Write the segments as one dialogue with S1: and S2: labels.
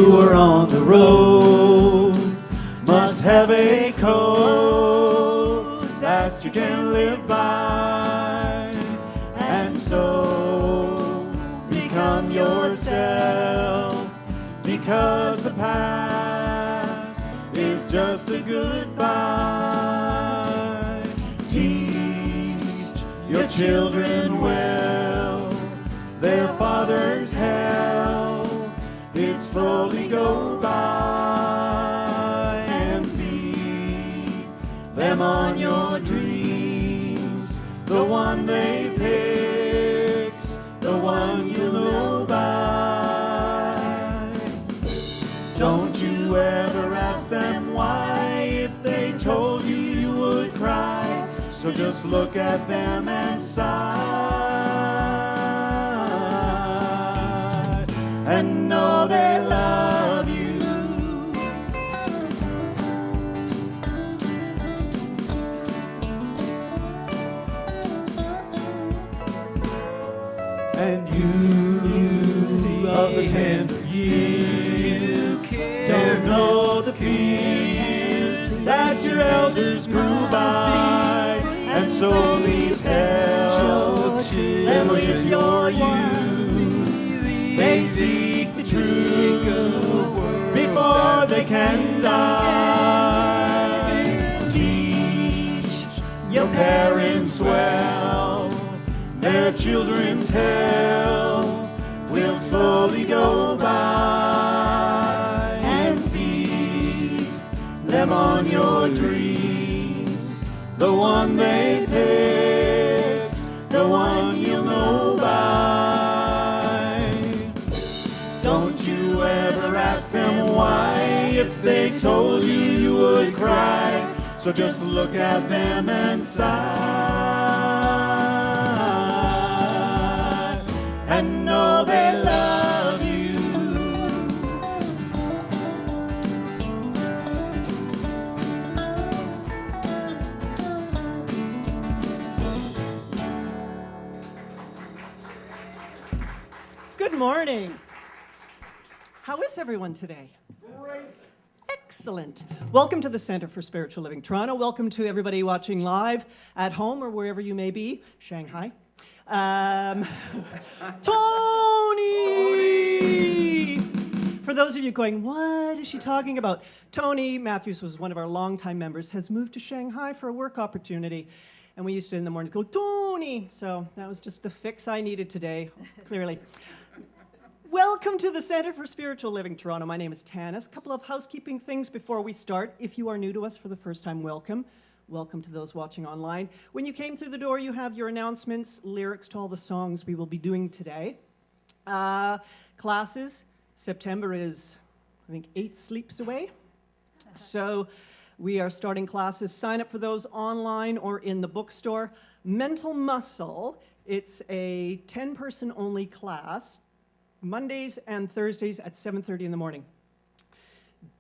S1: who are on the road must have a code that you can live by, and so become yourself, because the past is just a goodbye. Teach your children well, their father's hell did slowly go by, and feed them on your dreams, the one they pick's the one you know by. Don't you ever ask them why, if they told you you would cry, so just look at them and sigh, and know they love you. And you see of the tender years don't know the fears that your elders grew by, and so please help them with your youth. They seek the truth before they can die. Teach your parents well, their children's hell will slowly go by, and feed them on your dreams, the one they pick's the one you'll know by. Don't you ever ask them why, if they told you you would cry, so just look at them and sigh, and know they love you.
S2: Good morning. How is everyone today? Great. Excellent. Welcome to the Center for Spiritual Living Toronto. Welcome to everybody watching live at home or wherever you may be. Shanghai. Tony! For those of you going, what is she talking about? Tony Matthews was one of our longtime members, has moved to Shanghai for a work opportunity. And we used to in the morning go, Tony! So that was just the fix I needed today, clearly. Welcome to the Center for Spiritual Living Toronto. My name is Tanis. A couple of housekeeping things before we start. If you are new to us for the first time, welcome. Welcome to those watching online. When you came through the door, you have your announcements, lyrics to all the songs we will be doing today. Classes, September is, I think, 8 sleeps away. So we are starting classes. Sign up for those online or in the bookstore. Mental Muscle, it's a 10-person only class, Mondays and Thursdays at 7:30 in the morning.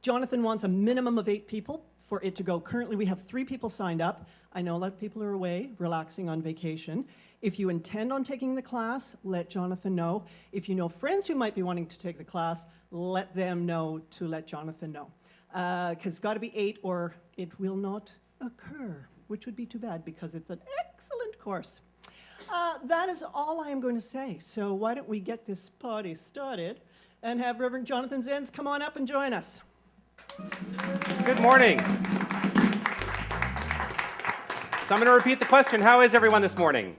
S2: Jonathan wants a minimum of 8 people for it to go. Currently, we have 3 people signed up. I know a lot of people are away, relaxing on vacation. If you intend on taking the class, let Jonathan know. If you know friends who might be wanting to take the class, let them know to let Jonathan know. Because it's got to be 8 or it will not occur, which would be too bad because it's an excellent course. That is all I am going to say. So why don't we get this party started and have Reverend Jonathan Zenz come on up and join us.
S3: Good morning. So I'm going to repeat the question. How is everyone this morning?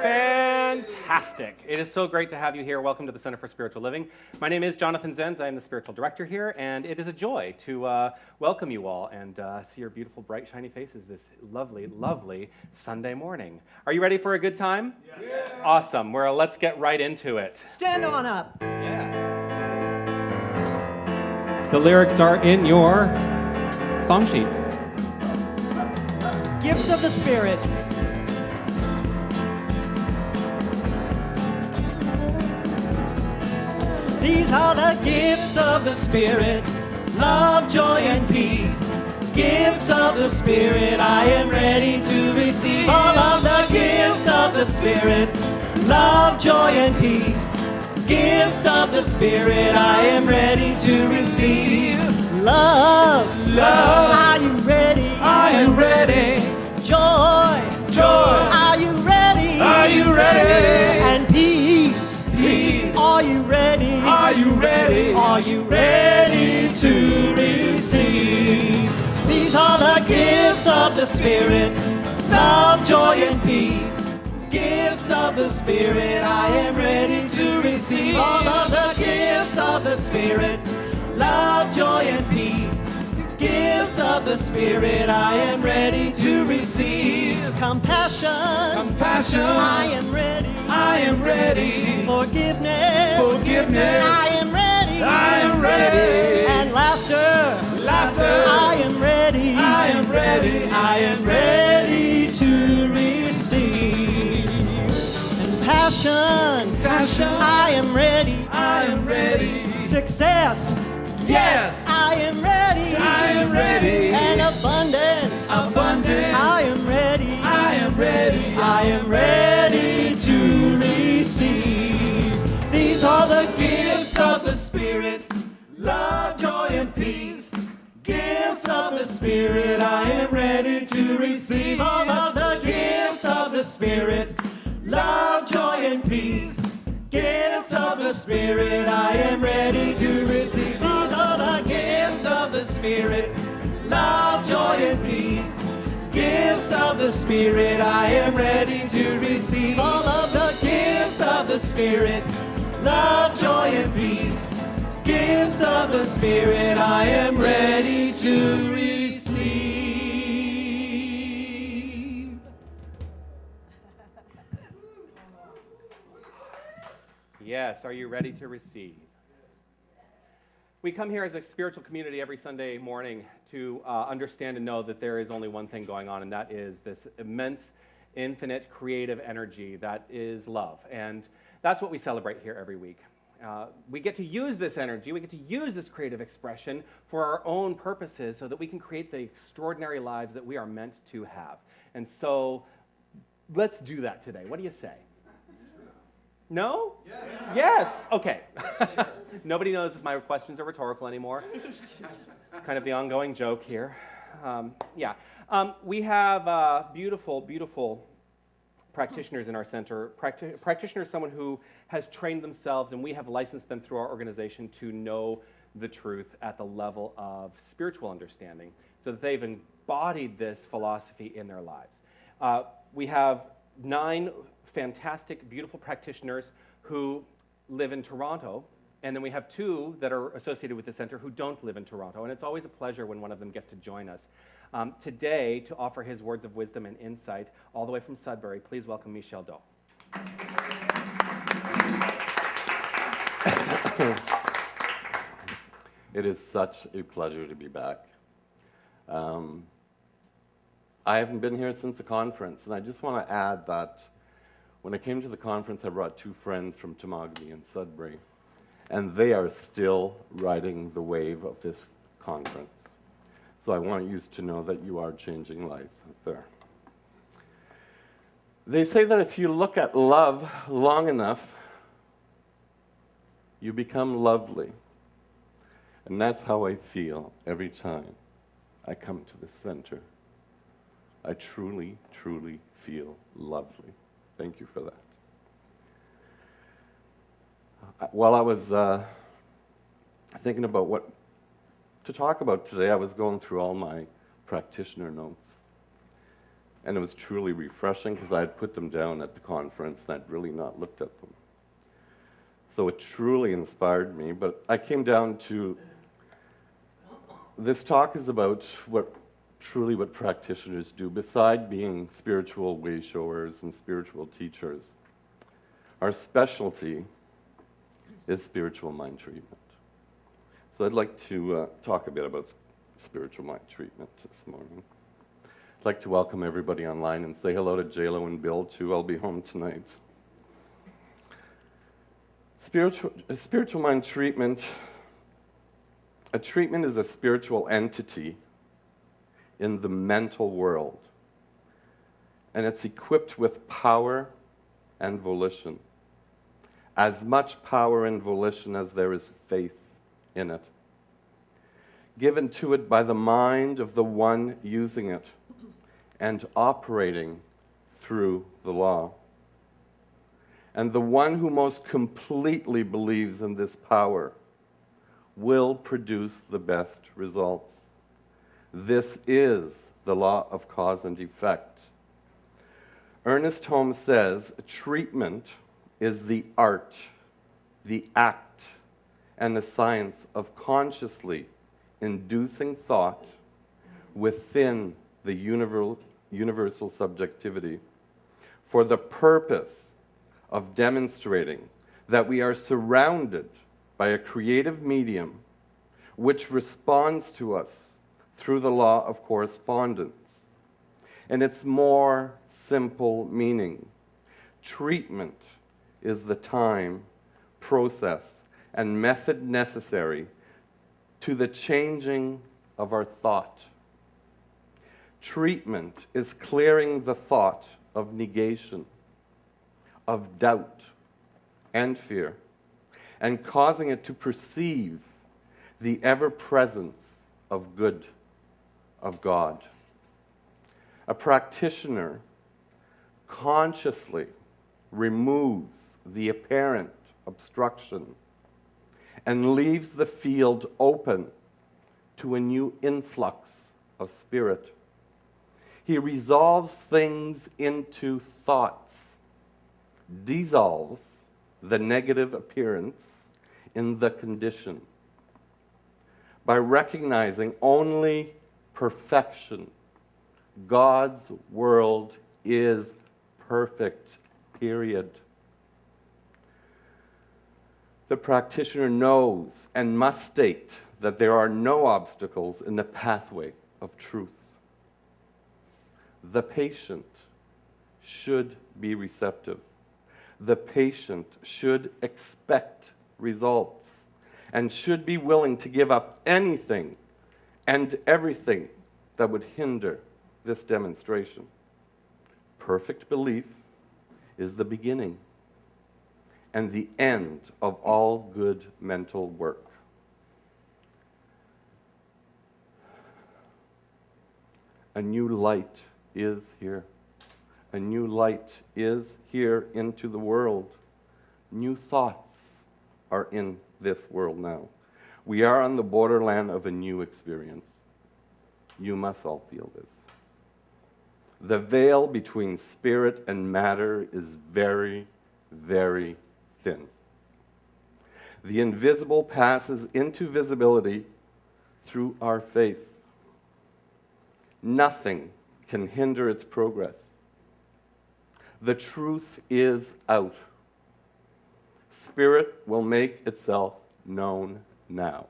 S3: Fantastic. It is so great to have you here. Welcome to the Center for Spiritual Living. My name is Jonathan Zenz. I am the spiritual director here, and it is a joy to welcome you all and see your beautiful, bright, shiny faces this lovely, lovely Sunday morning. Are you ready for a good time? Yeah. Awesome. Well, let's get right into it.
S2: Stand on up.
S3: Yeah. The lyrics are in your song sheet.
S2: Gifts of the Spirit. These are the gifts of the Spirit, love, joy, and peace. Gifts of the Spirit, I am ready to receive. All of the gifts of the Spirit, love, joy, and peace. gifts of the Spirit I am ready to receive. Love,
S1: Love,
S2: are you ready?
S1: I am ready.
S2: Joy,
S1: Joy,
S2: are you ready?
S1: are you ready?
S2: And peace,
S1: Peace,
S2: are you ready?
S1: are you ready?
S2: Are you ready to receive? These are the gifts of the Spirit, love, joy, and peace. Gifts of the Spirit, I am ready to receive. All of the gifts of the Spirit, love, joy, and peace. Gifts of the Spirit, I am ready to receive. Compassion,
S1: Compassion,
S2: I am ready.
S1: I am ready.
S2: Forgiveness,
S1: Forgiveness,
S2: I am ready.
S1: I am ready.
S2: And laughter,
S1: Laughter,
S2: I am ready.
S1: I am ready.
S2: I am ready to receive. And passion,
S1: Passion,
S2: I am ready.
S1: I am ready.
S2: Success,
S1: Yes,
S2: I am ready.
S1: I am ready.
S2: And abundance,
S1: Abundance,
S2: I am ready.
S1: I am ready.
S2: I am ready to receive. These are the gifts of the Spirit,
S1: Love, joy, and peace.
S2: gifts of the Spirit, I am ready to receive. All of the gifts of the Spirit, love, joy, and peace. Gifts of the Spirit, I am ready to receive. All of the gifts of the Spirit, love, joy, and peace. Gifts of the Spirit, I am ready to receive. All of the gifts of the Spirit, love, joy, and peace. Gifts of the Spirit, I am ready to receive.
S3: Yes, are you ready to receive? We come here as a spiritual community every Sunday morning to understand and know that there is only one thing going on, and that is this immense, infinite, creative energy that is love. And that's what we celebrate here every week. We get to use this energy, we get to use this creative expression for our own purposes so that we can create the extraordinary lives that we are meant to have. And so let's do that today. What do you say? No? Yes. Okay. Nobody knows if my questions are rhetorical anymore. It's kind of the ongoing joke here. We have beautiful, beautiful practitioners in our center. Practitioner is someone who has trained themselves, and we have licensed them through our organization to know the truth at the level of spiritual understanding, so that they've embodied this philosophy in their lives. We have 9 fantastic, beautiful practitioners who live in Toronto, and then we have 2 that are associated with the center who don't live in Toronto, and it's always a pleasure when one of them gets to join us. Today, to offer his words of wisdom and insight, all the way from Sudbury, please welcome Michel Do.
S4: It is such a pleasure to be back. I haven't been here since the conference, and I just want to add that when I came to the conference, I brought 2 friends from Temagami and Sudbury, and they are still riding the wave of this conference. So I want you to know that you are changing lives out there. They say that if you look at love long enough, you become lovely. And that's how I feel every time I come to the center. I truly, truly feel lovely. Thank you for that. While I was thinking about what to talk about today, I was going through all my practitioner notes. And it was truly refreshing because I had put them down at the conference and I'd really not looked at them. So it truly inspired me. But I came down to, this talk is about what practitioners do, beside being spiritual way-showers and spiritual teachers. Our specialty is spiritual mind treatment. So I'd like to talk a bit about spiritual mind treatment this morning. I'd like to welcome everybody online and say hello to JLo and Bill, too. I'll be home tonight. Spiritual mind treatment, a treatment is a spiritual entity in the mental world, and it's equipped with power and volition. as much power and volition as there is faith in it, given to it by the mind of the one using it and operating through the law. And the one who most completely believes in this power will produce the best results. This is the law of cause and effect. Ernest Holmes says, treatment is the art, the act, and the science of consciously inducing thought within the universal subjectivity for the purpose of demonstrating that we are surrounded by a creative medium which responds to us through the law of correspondence. In its more simple meaning, treatment is the time, process, and method necessary to the changing of our thought. Treatment is clearing the thought of negation, of doubt and fear, and causing it to perceive the ever-presence of good, of God. A practitioner consciously removes the apparent obstruction and leaves the field open to a new influx of spirit. He resolves things into thoughts, dissolves the negative appearance in the condition. By recognizing only perfection, God's world is perfect, period. The practitioner knows and must state that there are no obstacles in the pathway of truth. The patient should be receptive. The patient should expect results and should be willing to give up anything and everything that would hinder this demonstration. Perfect belief is the beginning and the end of all good mental work. A new light is here. A new light is here into the world. New thoughts are in this world now. We are on the borderland of a new experience. You must all feel this. The veil between spirit and matter is very, very thin. The invisible passes into visibility through our faith. Nothing can hinder its progress. The truth is out. Spirit will make itself known now.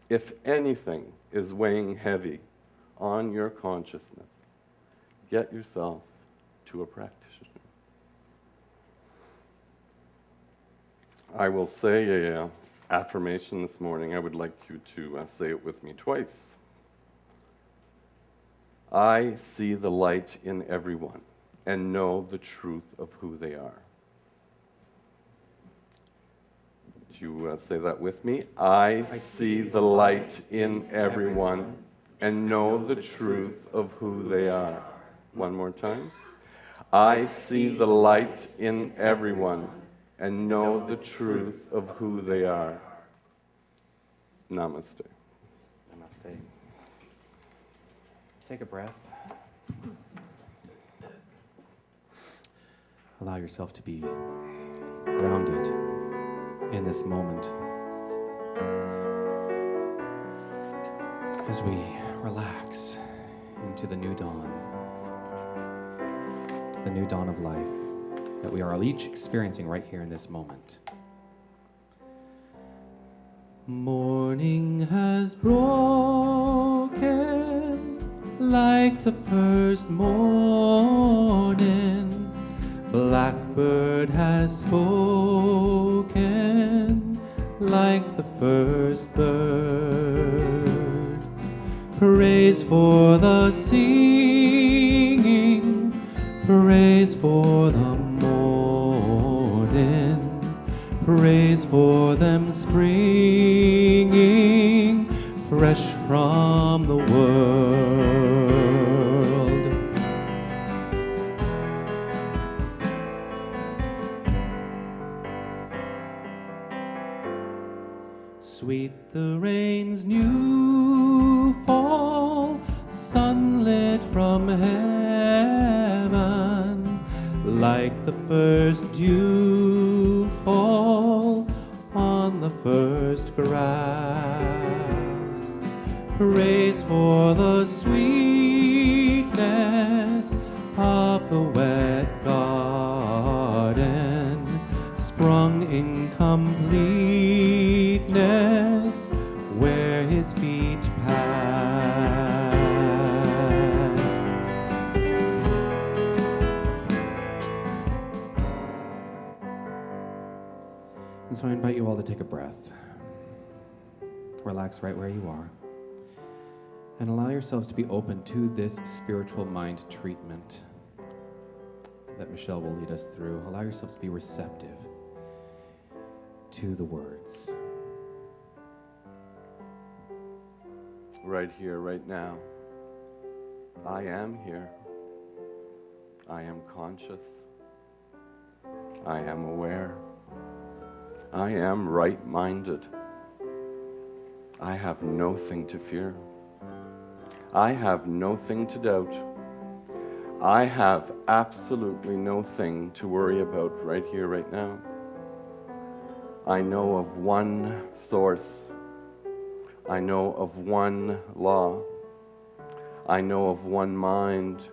S4: If anything is weighing heavy on your consciousness, get yourself to a practitioner. I will say an affirmation this morning. I would like you to say it with me twice. I see the light in everyone and know the truth of who they are. Would you say that with me? I see the light in everyone and know the truth of who they are. One more time. I see the light in everyone and know the truth of who they are. Namaste.
S3: Namaste. Take a breath. Allow yourself to be grounded in this moment as we relax into the new dawn of life that we are all each experiencing right here in this moment. Morning has broken like the first morning. Blackbird has spoken like the first bird. Praise for the singing, praise for the morning.
S5: Praise for them springing fresh from the world. Sweet the rain's new fall, sunlit from heaven, like the first dew fall on the first grass. Praise for the sweetness of the wet garden, sprung in completeness where his feet pass. And so I invite you all to take a breath. Relax right where you are. And allow yourselves to be open to this spiritual mind treatment that Michelle will lead us through. Allow yourselves to be receptive to the words.
S4: Right here, right now. I am here. I am conscious. I am aware. I am right-minded. I have nothing to fear. I have nothing to doubt. I have absolutely nothing to worry about right here, right now. I know of one source. I know of one law. I know of one mind.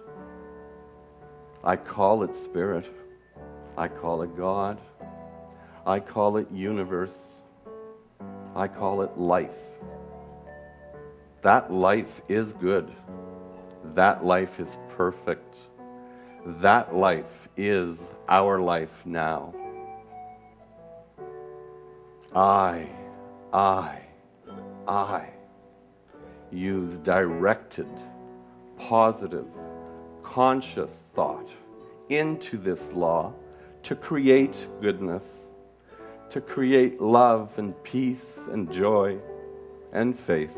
S4: I call it spirit. I call it God. I call it universe. I call it life. That life is good. That life is perfect. That life is our life now. I use directed, positive, conscious thought into this law to create goodness, to create love and peace and joy and faith.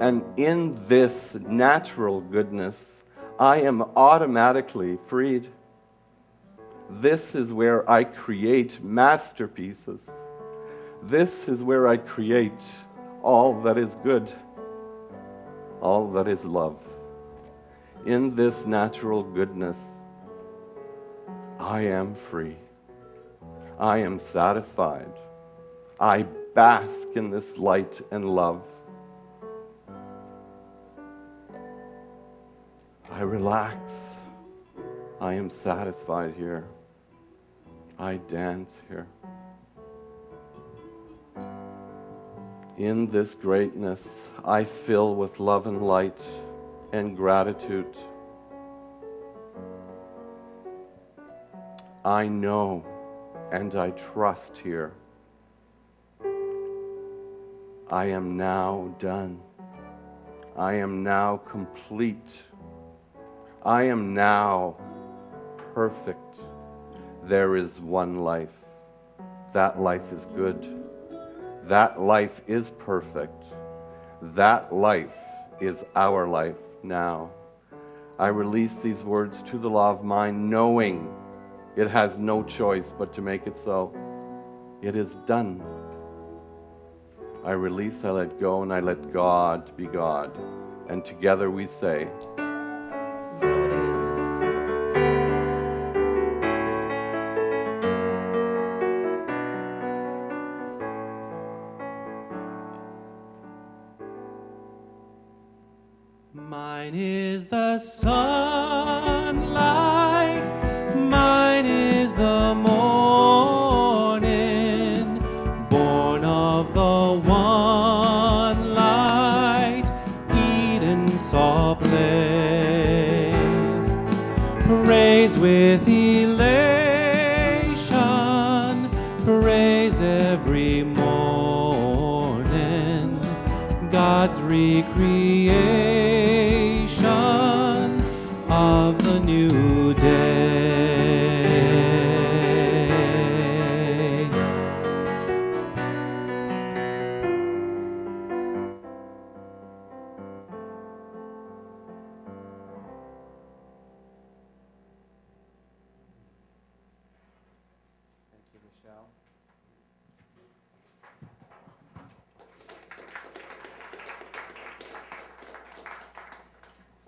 S4: And in this natural goodness, I am automatically freed. This is where I create masterpieces. This is where I create all that is good, all that is love. In this natural goodness, I am free. I am satisfied. I bask in this light and love. I relax. I am satisfied here. I dance here. In this greatness, I fill with love and light and gratitude. I know and I trust here. I am now done. I am now complete. I am now perfect. There is one life. That life is good. That life is perfect. That life is our life now. I release these words to the law of mind, knowing it has no choice but to make it so. It is done. I release, I let go, and I let God be God. And together we say,
S2: So it is.
S5: Mine is the sunlight, mine is the morning, born of the one light, Eden saw play. Praise with elation, praise every morning, God's recreation of the new day.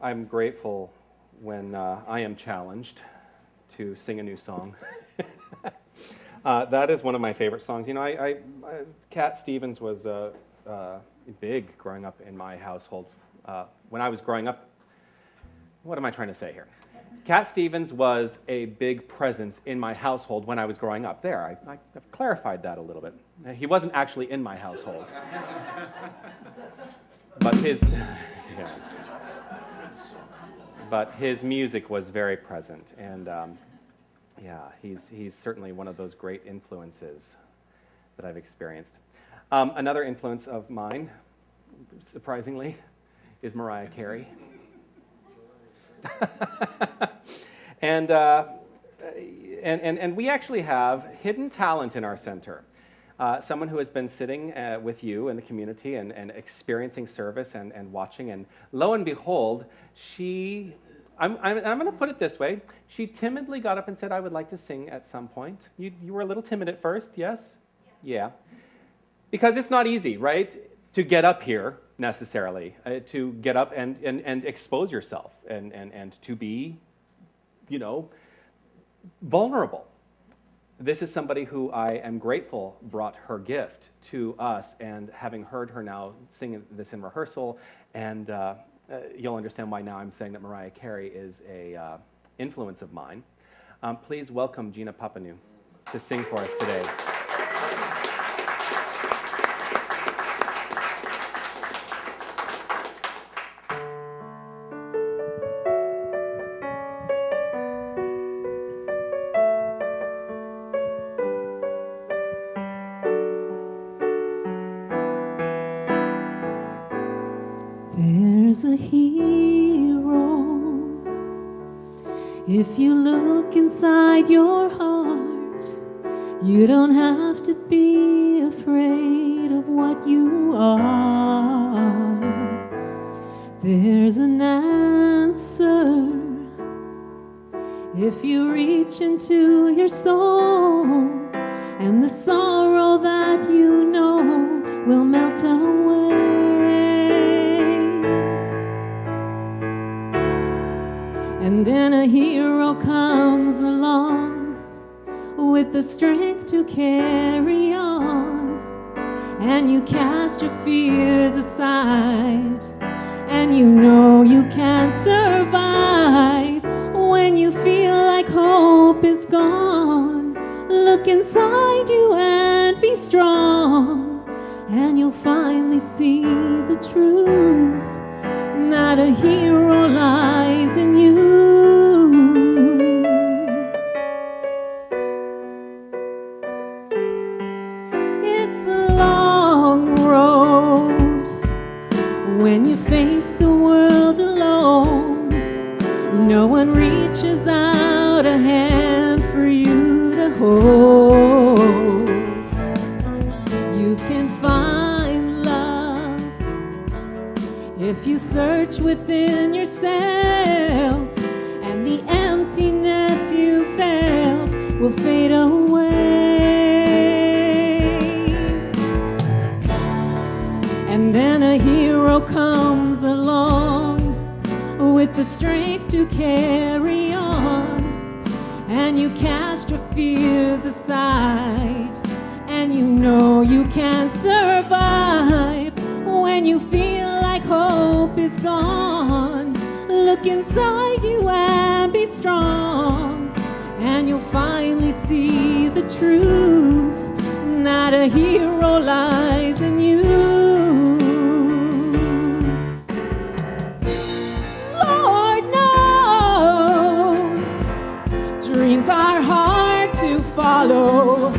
S3: I'm grateful when I am challenged to sing a new song. That is one of my favorite songs. You know, Cat Stevens was big growing up in my household. When I was growing up, what am I trying to say here? Cat Stevens was a big presence in my household when I was growing up. There, I've clarified that a little bit. He wasn't actually in my household. But his music was very present, and he's certainly one of those great influences that I've experienced. Another influence of mine, surprisingly, is Mariah Carey. And we actually have hidden talent in our center. Someone who has been sitting with you in the community and experiencing service and watching, and lo and behold, I'm going to put it this way, she timidly got up and said, I would like to sing at some point. You were a little timid at first, yes? Yeah. Because it's not easy, right, to get up here necessarily, to get up and expose yourself and to be, you know, vulnerable. This is somebody who I am grateful brought her gift to us, and having heard her now sing this in rehearsal, and you'll understand why now I'm saying that Mariah Carey is a influence of mine. Please welcome Gina Papanou to sing for us today.
S6: There's a hero. If you look inside your heart, you don't have to be afraid of what you are. There's an answer. If you reach into your soul, and the sorrow that you know will melt away. And then a hero comes along with the strength to carry on, and you cast your fears aside, and you know you can't survive. When you feel like hope is gone, look inside you and be strong, and you'll finally see the truth, that a hero lies in you. It's a long road when you face the world alone. No one reaches out a hand for you to hold. You can find love if you search within yourself, and the emptiness you felt will fade away. And then a hero comes along with the strength to carry on, and you cast your fears aside, and you know you can't survive. When you feel like hope is gone, look inside you and be strong, and you'll finally see the truth, that a hero lies in you. Lord knows dreams are hard to follow,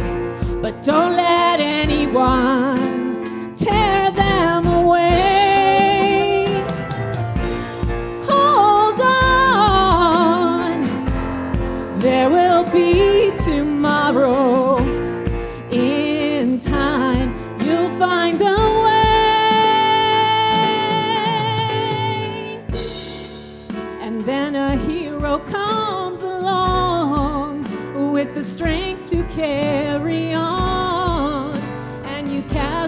S6: but don't let anyone tear them away. Hold on, there will be tomorrow. In time, you'll find a way. And then a hero comes along with the strength to carry on, and you cast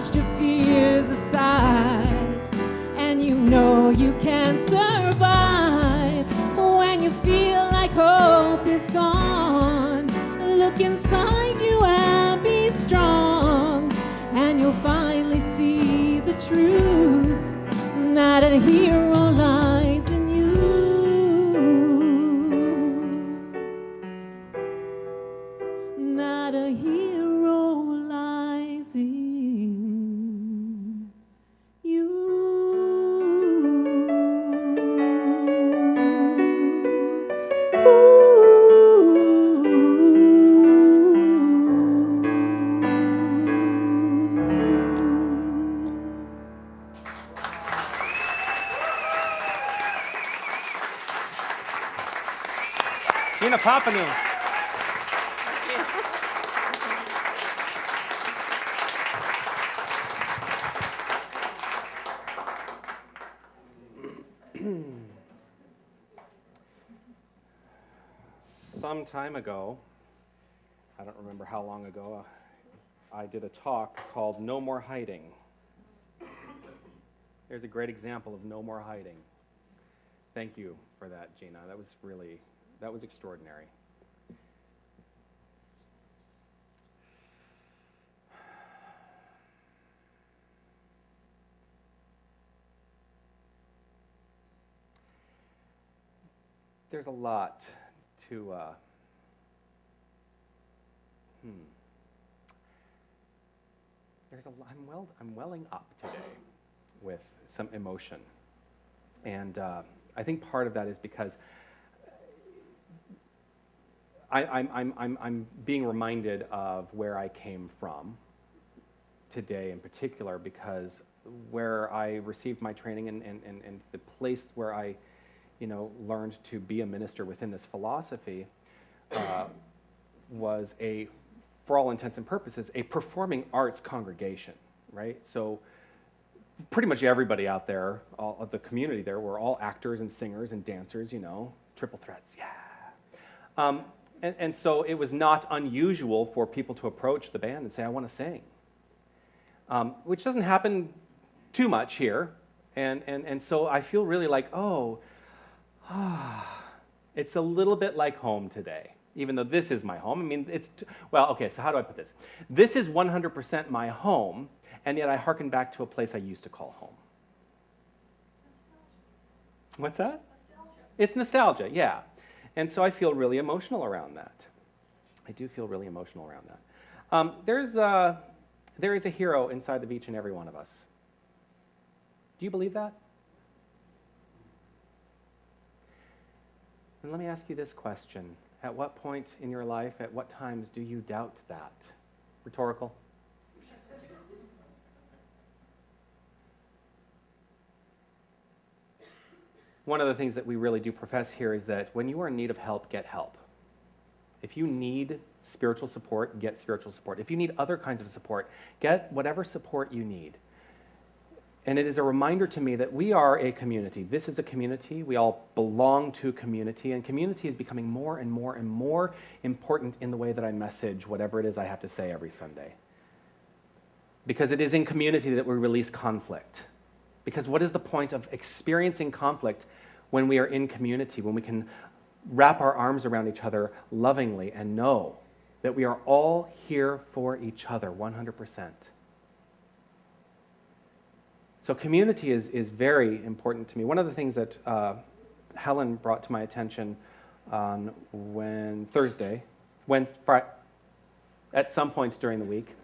S6: truth that a hero lies in you. That a hero lies in you.
S3: Gina Papanu. Some time ago, I don't remember how long ago, I did a talk called No More Hiding. There's a great example of no more hiding. Thank you for that, Gina. That was extraordinary. There's a lot to, I'm welling up today with some emotion. And I think part of that is because I'm being reminded of where I came from today in particular, because where I received my training and the place where I learned to be a minister within this philosophy was for all intents and purposes, a performing arts congregation, right? So pretty much everybody out there, all of the community there, were all actors and singers and dancers, triple threats, yeah. And so it was not unusual for people to approach the band and say, I want to sing, which doesn't happen too much here. And so I feel really like, it's a little bit like home today, even though this is my home. I mean, okay, so how do I put this? This is 100% my home, and yet I hearken back to a place I used to call home. What's that? Nostalgia. It's nostalgia, yeah. And so I feel really emotional around that. I do feel really emotional around that. There is a hero inside of each and every one of us. Do you believe that? And let me ask you this question. At what point in your life, at what times do you doubt that? Rhetorical. One of the things that we really do profess here is that when you are in need of help, get help. If you need spiritual support, get spiritual support. If you need other kinds of support, get whatever support you need. And it is a reminder to me that we are a community. This is a community. We all belong to community, and community is becoming more and more and more important in the way that I message whatever it is I have to say every Sunday. Because it is in community that we release conflict. Because what is the point of experiencing conflict when we are in community, when we can wrap our arms around each other lovingly and know that we are all here for each other 100%. So community is very important to me. One of the things that Helen brought to my attention on Thursday, at some points during the week,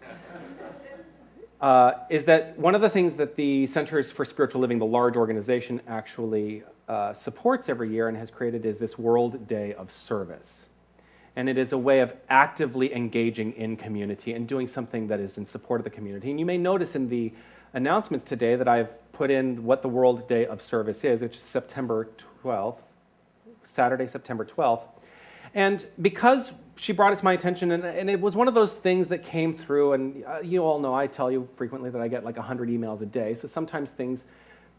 S3: is that one of the things that the Centers for Spiritual Living, the large organization, actually supports every year and has created is this World Day of Service. And it is a way of actively engaging in community and doing something that is in support of the community. And you may notice in the announcements today that I've put in what the World Day of Service is, which is September 12th, Saturday, September 12th. And because she brought it to my attention, and it was one of those things that came through, and you all know I tell you frequently that I get like 100 emails a day, so sometimes things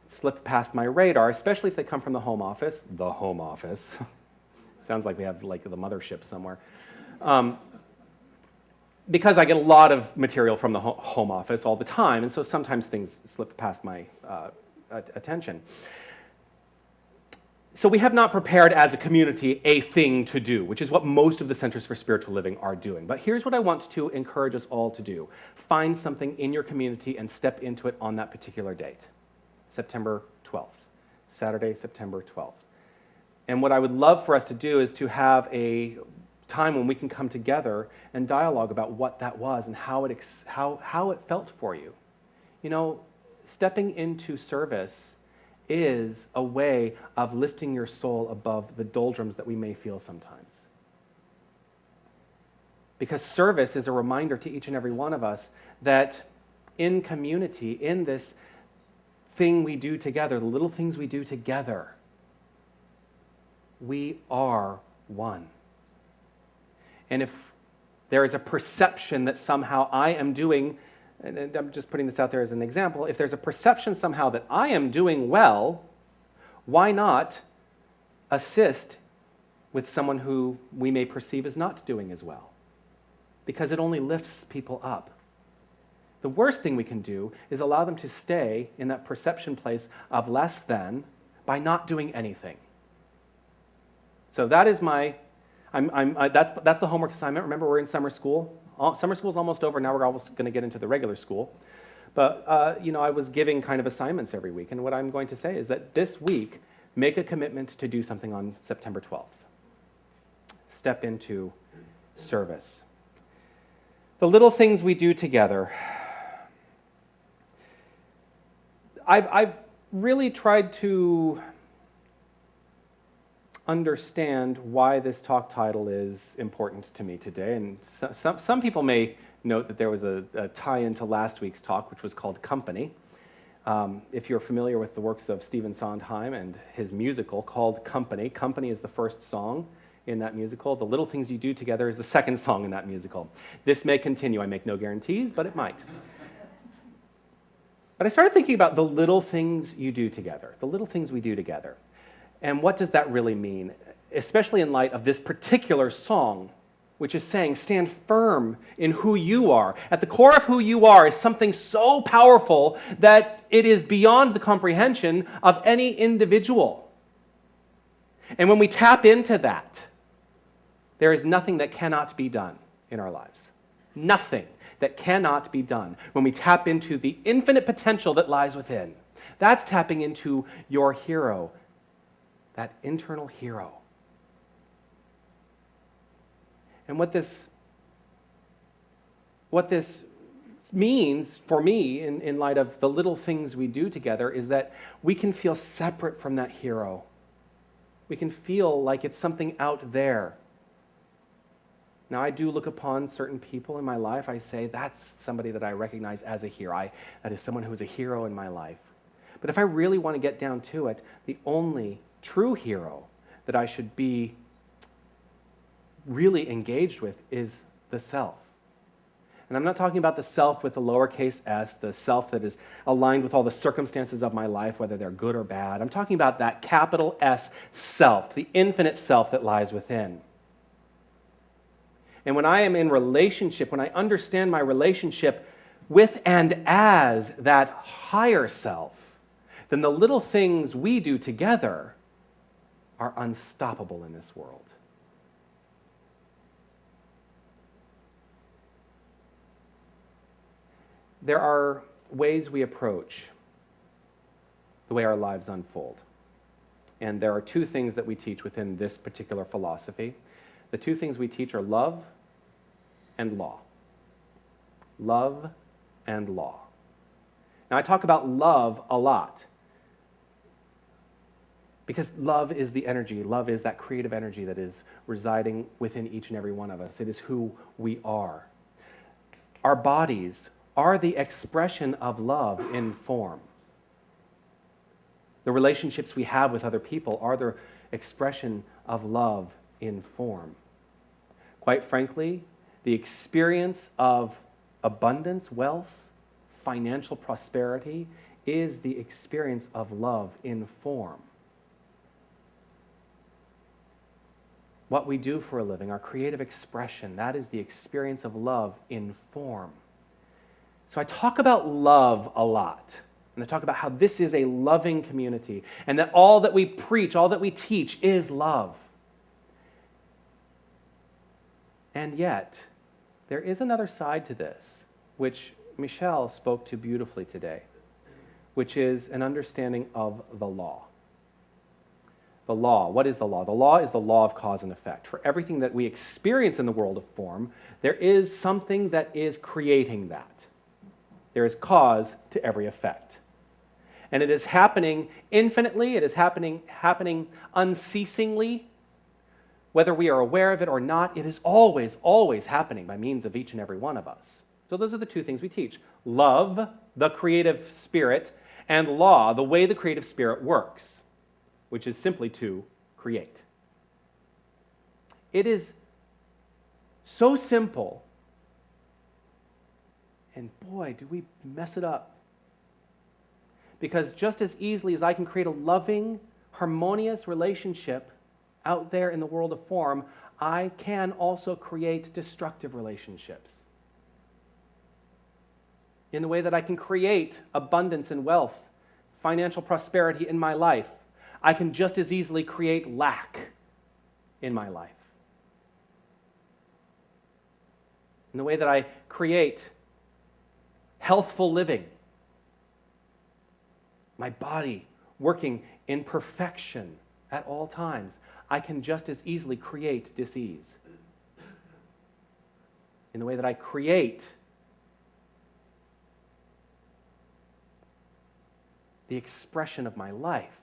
S3: slip past my radar, especially if they come from the home office. The home office. Sounds like we have like the mothership somewhere. Because I get a lot of material from the home office all the time, and so sometimes things slip past my attention. So we have not prepared as a community a thing to do, which is what most of the Centers for Spiritual Living are doing. But here's what I want to encourage us all to do. Find something in your community and step into it on that particular date, September 12th, Saturday, September 12th. And what I would love for us to do is to have a time when we can come together and dialogue about what that was and how it felt for you. You know, stepping into service is a way of lifting your soul above the doldrums that we may feel sometimes. Because service is a reminder to each and every one of us that in community, in this thing we do together, the little things we do together, we are one. And if there is a perception that somehow I am doing, and I'm just putting this out there as an example, if there's a perception somehow that I am doing well, why not assist with someone who we may perceive as not doing as well? Because it only lifts people up. The worst thing we can do is allow them to stay in that perception place of less than by not doing anything. So that is that's the homework assignment. Remember, we're in summer school. Summer school's almost over. Now we're almost going to get into the regular school. But, I was giving kind of assignments every week. And what I'm going to say is that this week, make a commitment to do something on September 12th. Step into service. The little things we do together. I've really tried to understand why this talk title is important to me today. And some people may note that there was a tie-in to last week's talk, which was called Company. If you're familiar with the works of Stephen Sondheim and his musical called Company, Company is the first song in that musical. The Little Things You Do Together is the second song in that musical. This may continue. I make no guarantees, but it might. But I started thinking about the little things you do together, the little things we do together. And what does that really mean? Especially in light of this particular song, which is saying, stand firm in who you are. At the core of who you are is something so powerful that it is beyond the comprehension of any individual. And when we tap into that, there is nothing that cannot be done in our lives. Nothing that cannot be done when we tap into the infinite potential that lies within. That's tapping into your hero, that internal hero. And what this means for me in light of the little things we do together is that we can feel separate from that hero. We can feel like it's something out there. Now, I do look upon certain people in my life. I say, that's somebody that I recognize as a hero. That is someone who is a hero in my life. But if I really want to get down to it, the only true hero that I should be really engaged with is the self. And I'm not talking about the self with the lowercase s, the self that is aligned with all the circumstances of my life, whether they're good or bad. I'm talking about that capital S self, the infinite self that lies within. And when I am in relationship, when I understand my relationship with and as that higher self, then the little things we do together are unstoppable in this world. There are ways we approach the way our lives unfold. And there are two things that we teach within this particular philosophy. The two things we teach are love and law. Love and law. Now, I talk about love a lot because love is the energy. Love is that creative energy that is residing within each and every one of us. It is who we are. Our bodies are the expression of love in form. The relationships we have with other people are the expression of love in form. Quite frankly, the experience of abundance, wealth, financial prosperity is the experience of love in form. What we do for a living, our creative expression, that is the experience of love in form. So I talk about love a lot. And they talk about how this is a loving community and that all that we preach, all that we teach is love. And yet, there is another side to this, which Michelle spoke to beautifully today, which is an understanding of the law. The law. What is the law? The law is the law of cause and effect. For everything that we experience in the world of form, there is something that is creating that. There is cause to every effect. And it is happening infinitely, it is happening unceasingly. Whether we are aware of it or not, it is always, always happening by means of each and every one of us. So those are the two things we teach. Love, the creative spirit, and law, the way the creative spirit works, which is simply to create. It is so simple, and boy, do we mess it up. Because just as easily as I can create a loving, harmonious relationship out there in the world of form, I can also create destructive relationships. In the way that I can create abundance and wealth, financial prosperity in my life, I can just as easily create lack in my life. In the way that I create healthful living, my body working in perfection at all times, I can just as easily create dis-ease. In the way that I create the expression of my life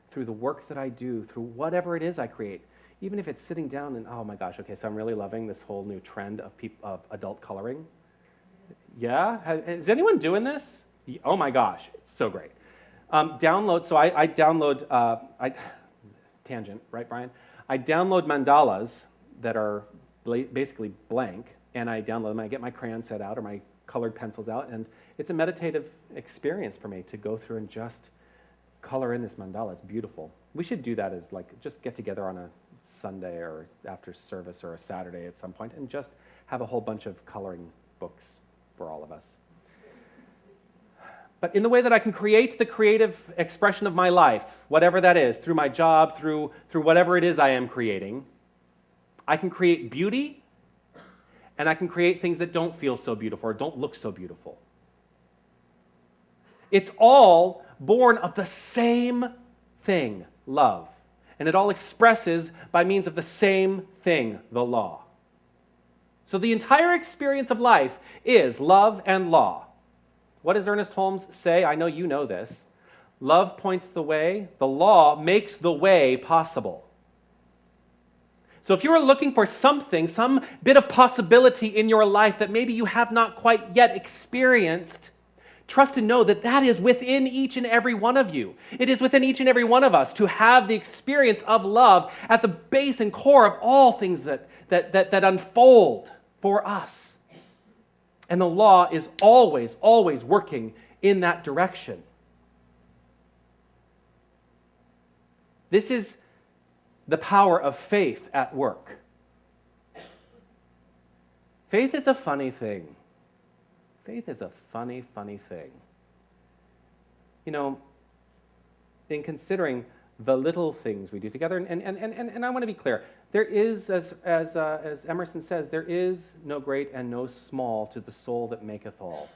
S3: through the work that I do, through whatever it is I create, even if it's sitting down and, oh my gosh, okay, so I'm really loving this whole new trend of adult coloring. Yeah? Is anyone doing this? Oh my gosh, it's so great. I download, tangent, right, Brian? I download mandalas that are basically blank, and I download them, I get my crayon set out or my colored pencils out, and it's a meditative experience for me to go through and just color in this mandala. It's beautiful. We should do that as just get together on a Sunday or after service or a Saturday at some point and just have a whole bunch of coloring books for all of us. But in the way that I can create the creative expression of my life, whatever that is, through my job, through whatever it is I am creating, I can create beauty, and I can create things that don't feel so beautiful or don't look so beautiful. It's all born of the same thing, love. And it all expresses by means of the same thing, the law. So the entire experience of life is love and law. What does Ernest Holmes say? I know you know this. Love points the way, the law makes the way possible. So if you are looking for something, some bit of possibility in your life that maybe you have not quite yet experienced, trust and know that that is within each and every one of you. It is within each and every one of us to have the experience of love at the base and core of all things that unfold for us. And the law is always, always working in that direction. This is the power of faith at work. Faith is a funny thing. Faith is a funny, funny thing. You know, in considering the little things we do together, and I want to be clear, there is, as Emerson says, there is no great and no small to the soul that maketh all.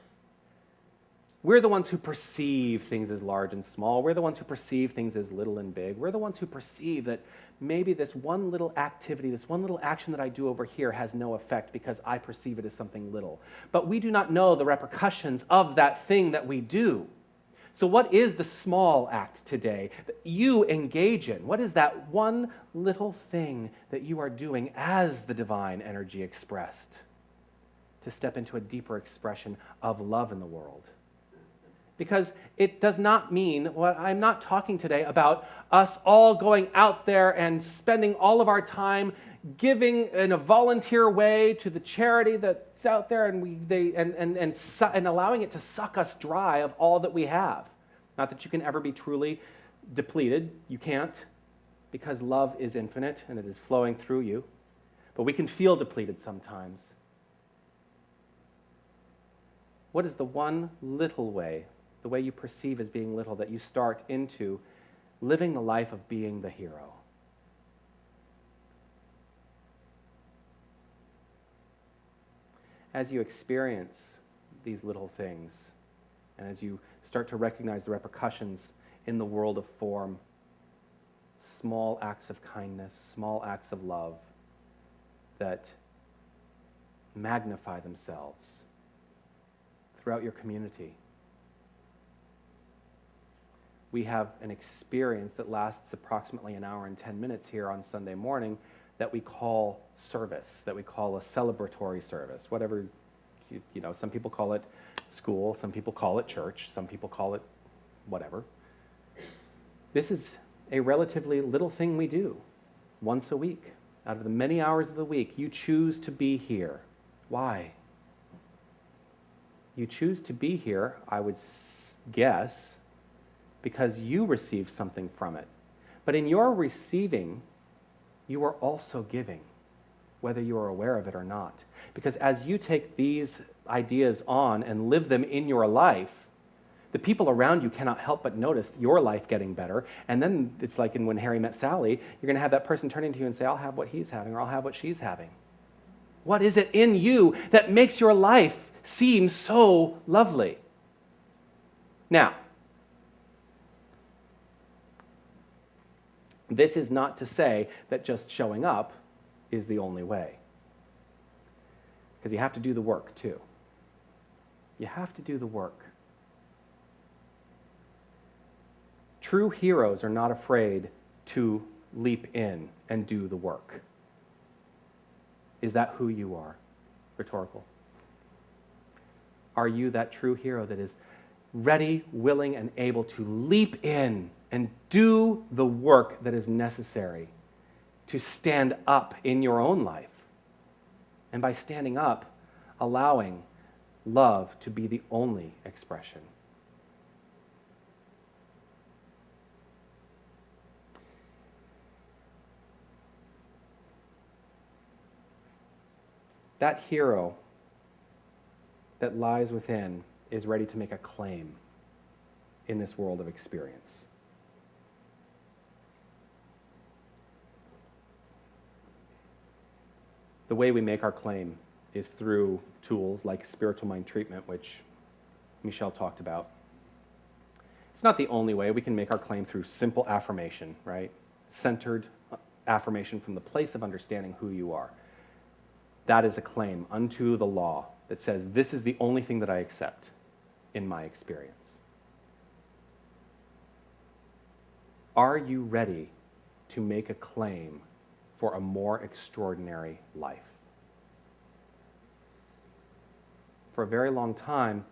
S3: We're the ones who perceive things as large and small. We're the ones who perceive things as little and big. We're the ones who perceive that maybe this one little activity, this one little action that I do over here has no effect because I perceive it as something little. But we do not know the repercussions of that thing that we do. So what is the small act today that you engage in? What is that one little thing that you are doing as the divine energy expressed to step into a deeper expression of love in the world? Because it does not mean, I'm not talking today about us all going out there and spending all of our time giving in a volunteer way to the charity that's out there and allowing it to suck us dry of all that we have. Not that you can ever be truly depleted. You can't, because love is infinite and it is flowing through you. But we can feel depleted sometimes. What is the one little way, the way you perceive as being little, that you start into living the life of being the hero. As you experience these little things, and as you start to recognize the repercussions in the world of form, small acts of kindness, small acts of love that magnify themselves throughout your community. We have an experience that lasts approximately an hour and 10 minutes here on Sunday morning that we call service, that we call a celebratory service. Whatever, you know, some people call it school, some people call it church, some people call it whatever. This is a relatively little thing we do once a week. Out of the many hours of the week, you choose to be here. Why? You choose to be here, I would guess, because you receive something from it. But in your receiving, you are also giving, whether you are aware of it or not. Because as you take these ideas on and live them in your life, the people around you cannot help but notice your life getting better. And then it's like in When Harry Met Sally, you're going to have that person turn into you and say, I'll have what he's having, or I'll have what she's having. What is it in you that makes your life seem so lovely? Now, this is not to say that just showing up is the only way. Because you have to do the work too. You have to do the work. True heroes are not afraid to leap in and do the work. Is that who you are? Rhetorical. Are you that true hero that is ready, willing, and able to leap in and do the work that is necessary to stand up in your own life? And by standing up, allowing love to be the only expression. That hero that lies within is ready to make a claim in this world of experience. The way we make our claim is through tools like spiritual mind treatment, which Michelle talked about. It's not the only way. We can make our claim through simple affirmation, right? Centered affirmation from the place of understanding who you are. That is a claim unto the law that says, this is the only thing that I accept in my experience. Are you ready to make a claim for a more extraordinary life? For a very long time,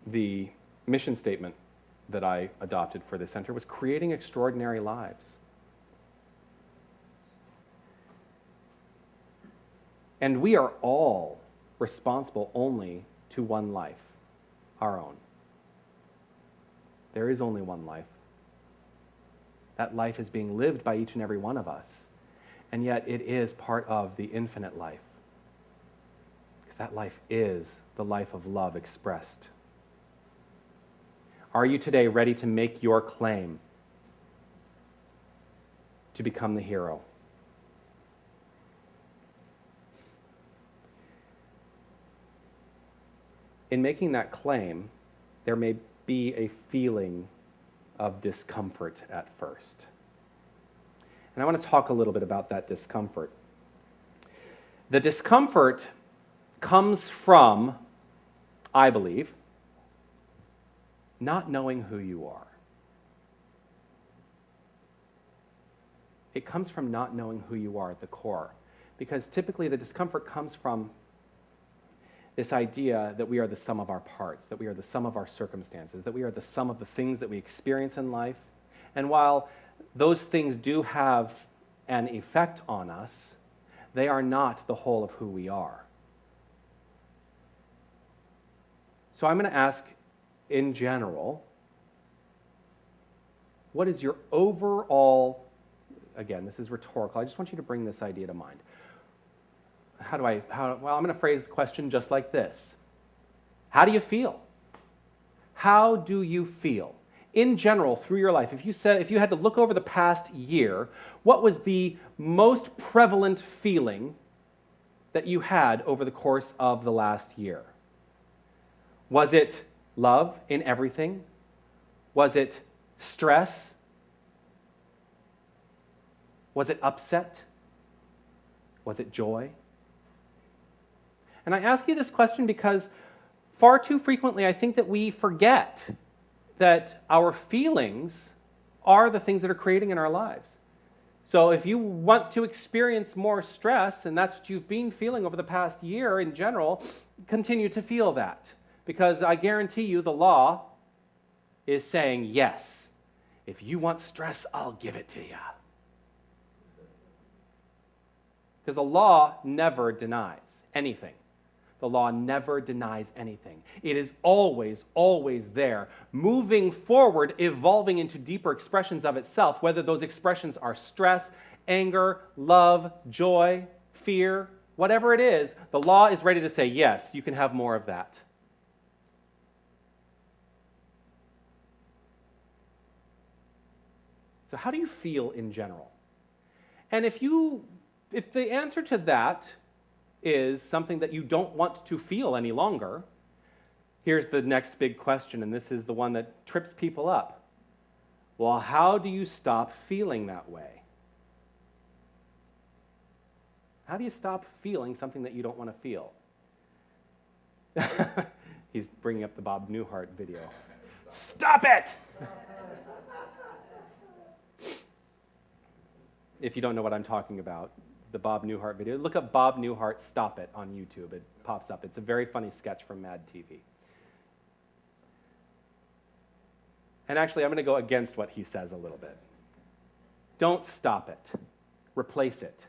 S3: the mission statement that I adopted for the center was creating extraordinary lives. And we are all responsible only to one life, our own. There is only one life. That life is being lived by each and every one of us. And yet it is part of the infinite life. Because that life is the life of love expressed. Are you today ready to make your claim to become the hero? In making that claim, there may be a feeling of discomfort at first. And I want to talk a little bit about that discomfort. The discomfort comes from, I believe, not knowing who you are. It comes from not knowing who you are at the core. Because typically the discomfort comes from this idea that we are the sum of our parts, that we are the sum of our circumstances, that we are the sum of the things that we experience in life. And while those things do have an effect on us, they are not the whole of who we are. So I'm going to ask, in general, what is your overall, again, this is rhetorical, I just want you to bring this idea to mind. Well, I'm going to phrase the question just like this. How do you feel? how do you feel? In general, through your life, if you had to look over the past year, what was the most prevalent feeling that you had over the course of the last year? Was it love in everything? Was it stress? Was it upset? Was it joy? And I ask you this question because far too frequently I think that we forget that our feelings are the things that are creating in our lives. So if you want to experience more stress, and that's what you've been feeling over the past year in general, continue to feel that. Because I guarantee you the law is saying, yes, if you want stress, I'll give it to you. Because the law never denies anything. The law never denies anything. It is always, always there, moving forward, evolving into deeper expressions of itself, whether those expressions are stress, anger, love, joy, fear, whatever it is, the law is ready to say, yes, you can have more of that. So how do you feel in general? And if the answer to that is something that you don't want to feel any longer, here's the next big question, and this is the one that trips people up. Well, how do you stop feeling that way? How do you stop feeling something that you don't want to feel? He's bringing up the Bob Newhart video. Stop it! If you don't know what I'm talking about, the Bob Newhart video, look up Bob Newhart Stop It on YouTube. It pops up. It's a very funny sketch from Mad TV. And actually, I'm going to go against what he says a little bit. Don't stop it. Replace it.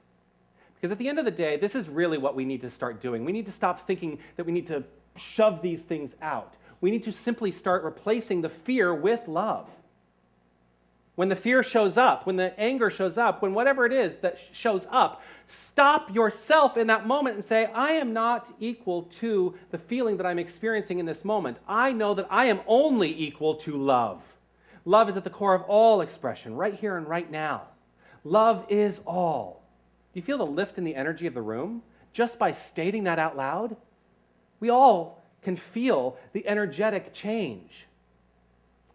S3: Because at the end of the day, this is really what we need to start doing. We need to stop thinking that we need to shove these things out. We need to simply start replacing the fear with love. When the fear shows up, when the anger shows up, when whatever it is that shows up, stop yourself in that moment and say, I am not equal to the feeling that I'm experiencing in this moment. I know that I am only equal to love. Love is at the core of all expression, right here and right now. Love is all. Do you feel the lift in the energy of the room just by stating that out loud? We all can feel the energetic change.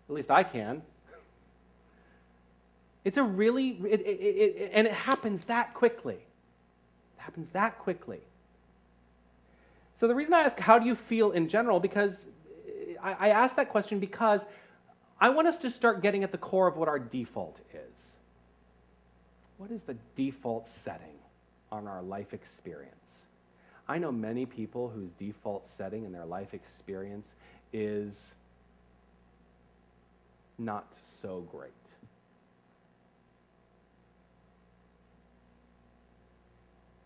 S3: At least I can. It's a really, and it happens that quickly. It happens that quickly. So the reason I ask, how do you feel in general? Because I ask that question because I want us to start getting at the core of what our default is. What is the default setting on our life experience? I know many people whose default setting in their life experience is not so great.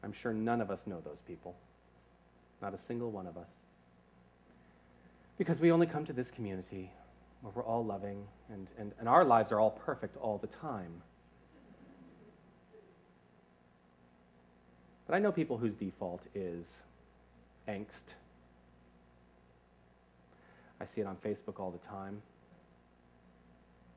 S3: I'm sure none of us know those people. Not a single one of us. Because we only come to this community where we're all loving and our lives are all perfect all the time. But I know people whose default is angst. I see it on Facebook all the time.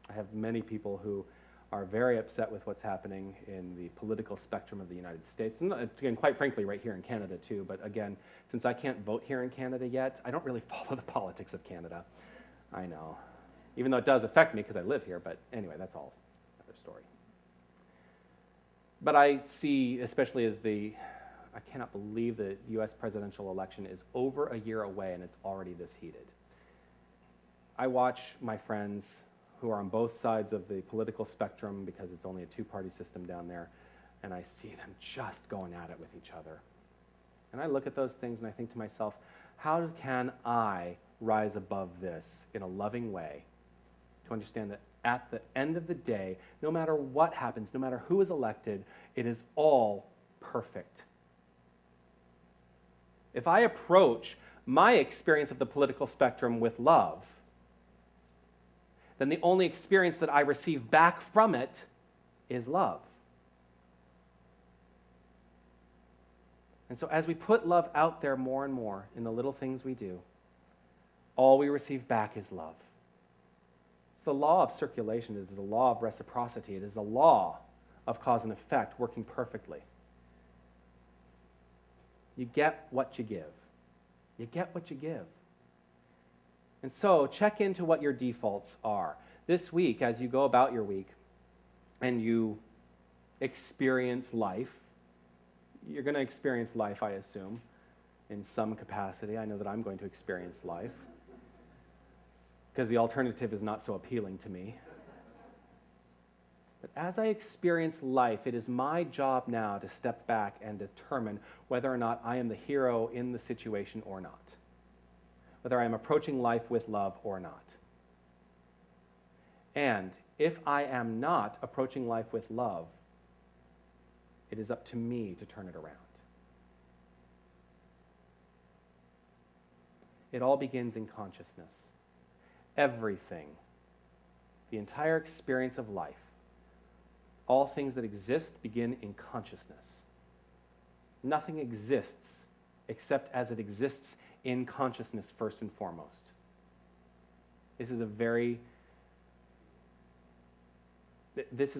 S3: I have many people who are very upset with what's happening in the political spectrum of the United States. And again, quite frankly, right here in Canada too. But again, since I can't vote here in Canada yet, I don't really follow the politics of Canada. I know. Even though it does affect me because I live here. But anyway, that's all another story. But I see, especially as I cannot believe the US presidential election is over a year away and it's already this heated. I watch my friends who are on both sides of the political spectrum because it's only a two-party system down there, and I see them just going at it with each other. And I look at those things and I think to myself, how can I rise above this in a loving way to understand that at the end of the day, no matter what happens, no matter who is elected, it is all perfect. If I approach my experience of the political spectrum with love, then the only experience that I receive back from it is love. And so as we put love out there more and more in the little things we do, all we receive back is love. It's the law of circulation. It is the law of reciprocity. It is the law of cause and effect working perfectly. You get what you give. You get what you give. And so check into what your defaults are. This week, as you go about your week and you experience life, you're going to experience life, I assume, in some capacity. I know that I'm going to experience life because the alternative is not so appealing to me. But as I experience life, it is my job now to step back and determine whether or not I am the hero in the situation or not, whether I am approaching life with love or not. And if I am not approaching life with love, it is up to me to turn it around. It all begins in consciousness. Everything, the entire experience of life, all things that exist begin in consciousness. Nothing exists except as it exists in consciousness first and foremost. This is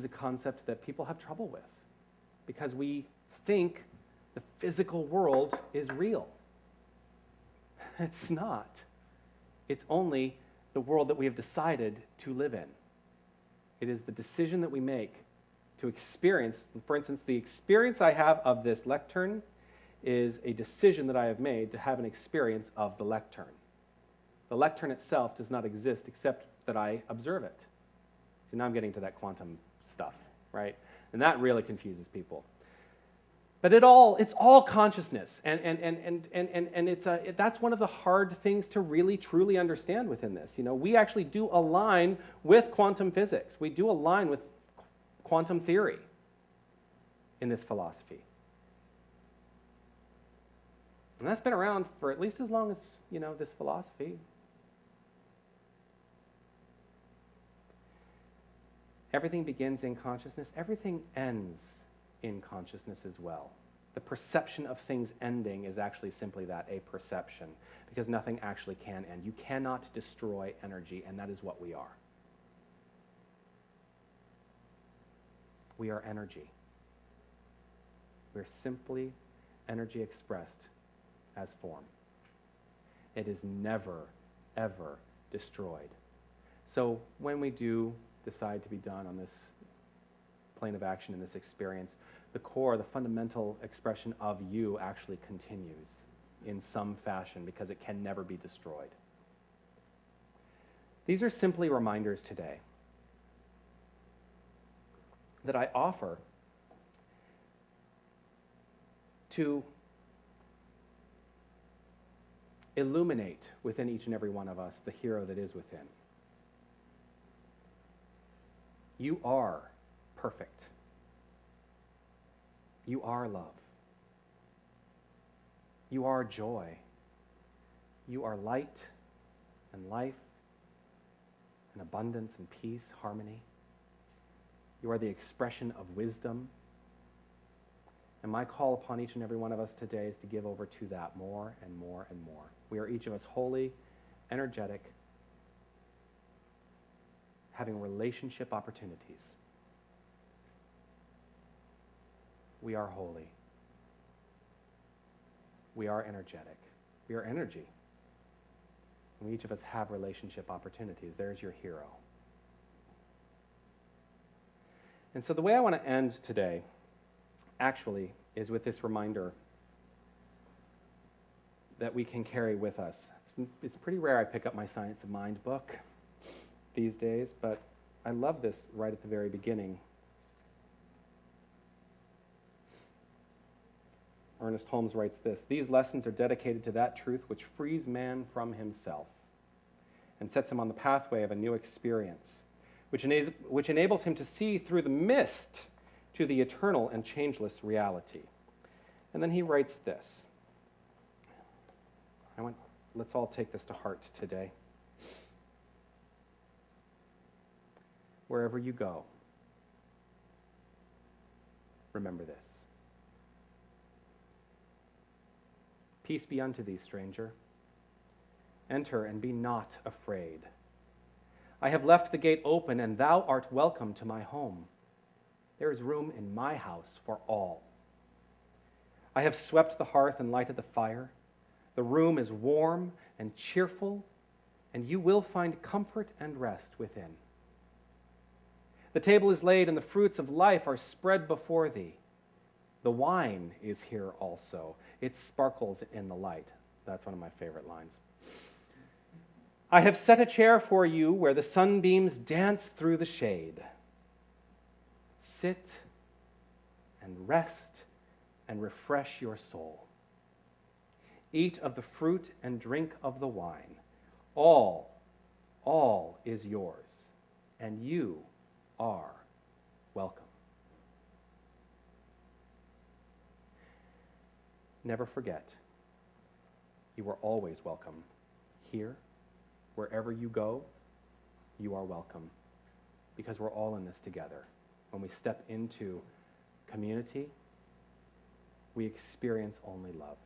S3: a concept that people have trouble with because we think the physical world is real. It's not. It's only the world that we have decided to live in. It is the decision that we make to experience. For instance, the experience I have of this lectern is a decision that I have made to have an experience of the lectern. The lectern itself does not exist except that I observe it. See, now I'm getting to that quantum stuff, right? And that really confuses people. But it's all consciousness, and that's one of the hard things to really truly understand within this. You know, we actually do align with quantum physics. We do align with quantum theory in this philosophy. And that's been around for at least as long as, this philosophy. Everything begins in consciousness. Everything ends in consciousness as well. The perception of things ending is actually simply that, a perception, because nothing actually can end. You cannot destroy energy, and that is what we are. We are energy. We're simply energy expressed as form. It is never, ever destroyed. So when we do decide to be done on this plane of action in this experience, the core, the fundamental expression of you actually continues in some fashion because it can never be destroyed. These are simply reminders today that I offer to illuminate within each and every one of us the hero that is within. You are perfect. You are love. You are joy. You are light and life and abundance and peace, harmony. You are the expression of wisdom. And my call upon each and every one of us today is to give over to that more and more and more. We are each of us holy, energetic, having relationship opportunities. We are holy. We are energetic. We are energy. And we each of us have relationship opportunities. There's your hero. And so the way I want to end today, actually, is with this reminder that we can carry with us. It's pretty rare I pick up my Science of Mind book these days, but I love this right at the very beginning. Ernest Holmes writes this: "These lessons are dedicated to that truth which frees man from himself and sets him on the pathway of a new experience, which enables him to see through the mist to the eternal and changeless reality." And then he writes this. Let's all take this to heart today. Wherever you go, remember this. Peace be unto thee, stranger. Enter and be not afraid. I have left the gate open, and thou art welcome to my home. There is room in my house for all. I have swept the hearth and lighted the fire. The room is warm and cheerful, and you will find comfort and rest within. The table is laid, and the fruits of life are spread before thee. The wine is here also. It sparkles in the light. That's one of my favorite lines. I have set a chair for you where the sunbeams dance through the shade. Sit and rest and refresh your soul. Eat of the fruit and drink of the wine. All is yours, and you are welcome. Never forget, you are always welcome. Here, wherever you go, you are welcome, because we're all in this together. When we step into community, we experience only love.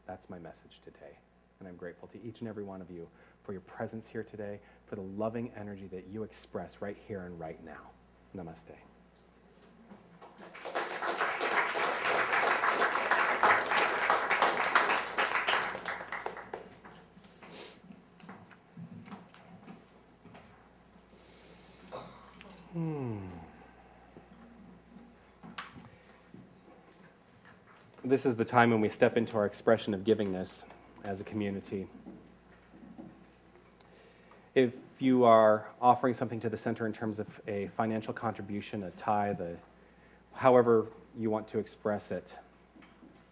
S3: That's my message today, and I'm grateful to each and every one of you for your presence here today, for the loving energy that you express right here and right now. Namaste. This is the time when we step into our expression of givingness as a community. If you are offering something to the center in terms of a financial contribution, a tithe, however you want to express it,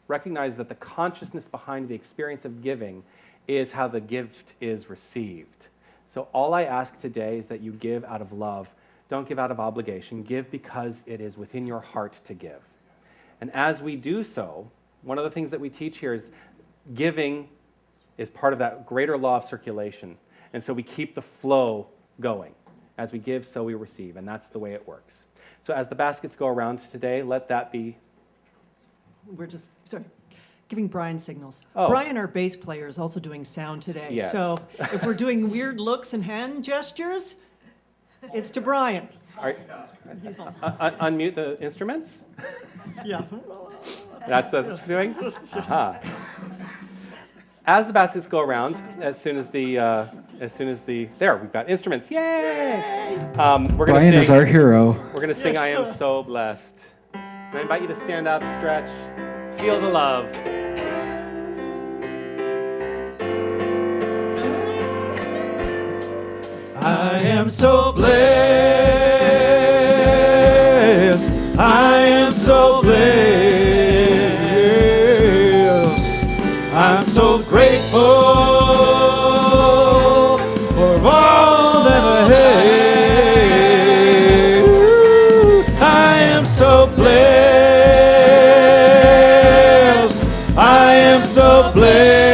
S3: recognize that the consciousness behind the experience of giving is how the gift is received. So all I ask today is that you give out of love. Don't give out of obligation. Give because it is within your heart to give. And as we do so, one of the things that we teach here is giving is part of that greater law of circulation. And so we keep the flow going. As we give, so we receive, and that's the way it works. So as the baskets go around today, let that be...
S2: We're just, giving Brian signals.
S3: Oh.
S2: Brian, our bass player, is also doing sound today.
S3: Yes.
S2: So if we're doing weird looks and hand gestures, it's to Brian.
S3: Unmute the instruments.
S2: Yeah.
S3: That's what it's doing? Aha. As the baskets go around, as soon as the, there, we've got instruments, yay! We're gonna
S7: Brian
S3: sing,
S7: is our hero.
S3: We're gonna sing, I am so blessed. And I invite you to stand up, stretch, feel the love.
S1: I am so blessed. I am so blessed. I'm so grateful for all that I have. I am so blessed. I am so blessed.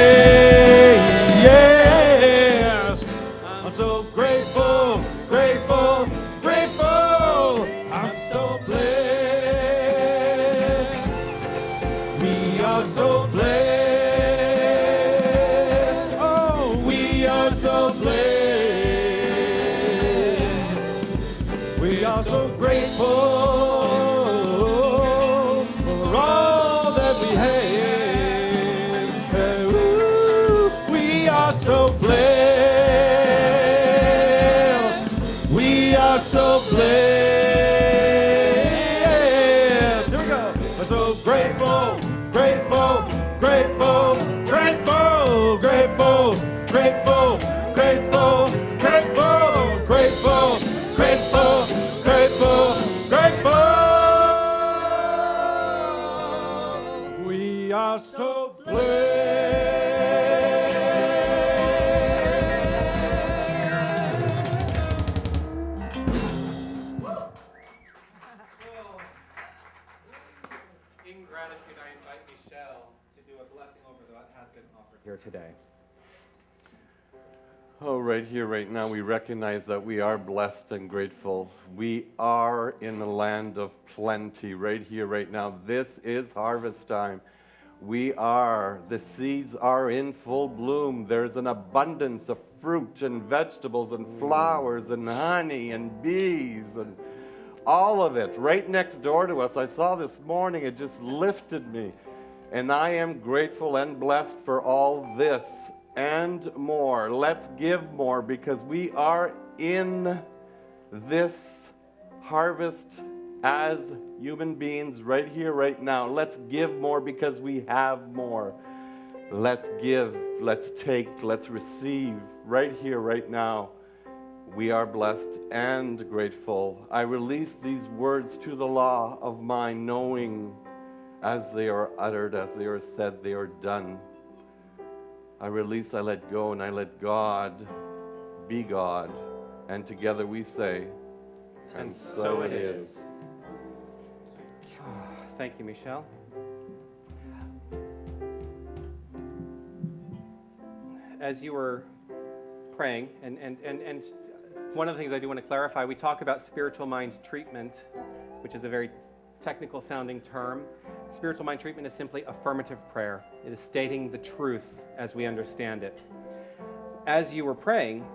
S1: I'm so grateful, grateful, grateful. I'm so blessed. We are so blessed. Oh, we are so blessed. We are so grateful for all that we have. Ooh, we are so blessed. We are so blessed. Here we go. We're so grateful, grateful, grateful, grateful, grateful, grateful, grateful, grateful, grateful, grateful, grateful, grateful. We are so blessed.
S3: In gratitude, I invite Michelle to do a blessing over what has been offered here today.
S4: Oh, right here, right now, we recognize that we are blessed and grateful. We are in the land of plenty right here, right now. This is harvest time. The seeds are in full bloom. There's an abundance of fruit and vegetables and flowers and honey and bees and all of it right next door to us. I saw this morning, it just lifted me. And I am grateful and blessed for all this and more. Let's give more because we are in this harvest as human beings right here, right now. Let's give more because we have more. Let's give, let's take, let's receive right here, right now. We are blessed and grateful. I release these words to the law of mind, knowing as they are uttered, as they are said, they are done. I release, I let go, and I let God be God. And together we say, and so it is.
S3: Thank you, Michelle. As you were praying, and one of the things I do want to clarify, we talk about spiritual mind treatment, which is a very technical sounding term. Spiritual mind treatment is simply affirmative prayer. It is stating the truth as we understand it. As you were praying,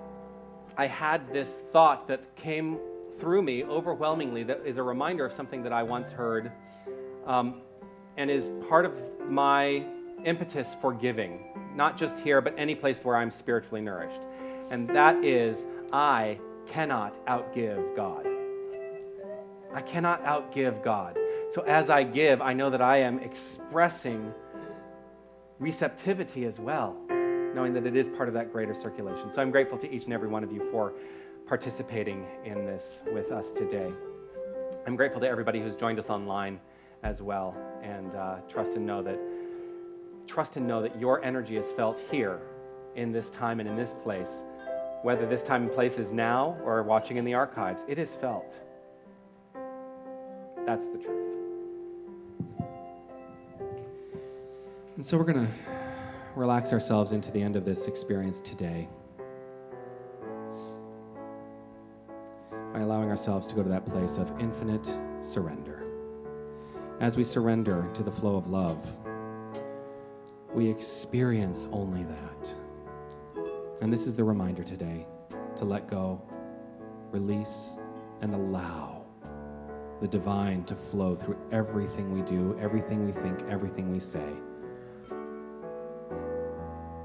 S3: I had this thought that came through me overwhelmingly that is a reminder of something that I once heard and is part of my impetus for giving, not just here, but any place where I'm spiritually nourished. And that is, I cannot outgive God. I cannot outgive God. So as I give, I know that I am expressing receptivity as well, knowing that it is part of that greater circulation. So I'm grateful to each and every one of you for participating in this with us today. I'm grateful to everybody who's joined us online as well, and trust and know that your energy is felt here in this time and in this place. Whether this time and place is now or watching in the archives, it is felt. That's the truth.
S5: And so we're going to relax ourselves into the end of this experience today by allowing ourselves to go to that place of infinite surrender. As we surrender to the flow of love, we experience only that. And this is the reminder today to let go, release, and allow the divine to flow through everything we do, everything we think, everything we say.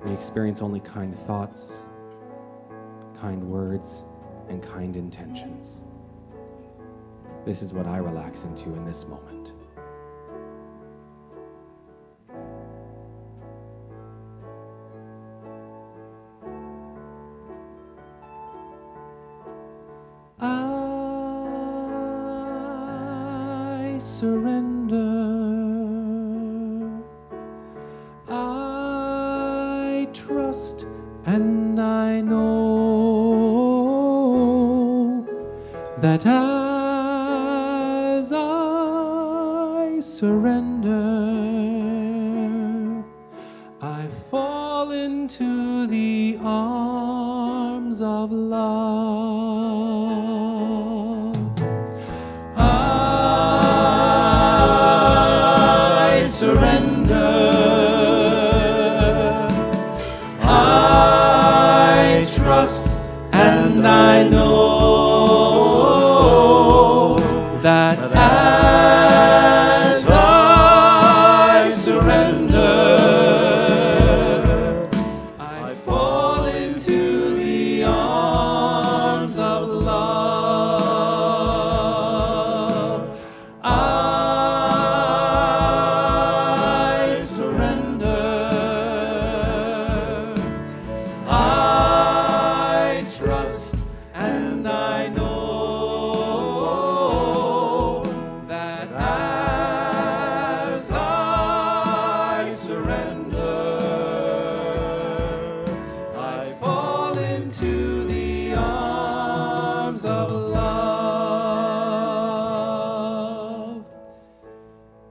S5: We experience only kind thoughts, kind words, and kind intentions. This is what I relax into in this moment. I surrender. I trust and I know that as I surrender, I fall into the arms of love. I surrender. I trust and I know that as I surrender, I fall into the arms of love. I surrender. I trust and I know that as I surrender, I fall into the arms of love.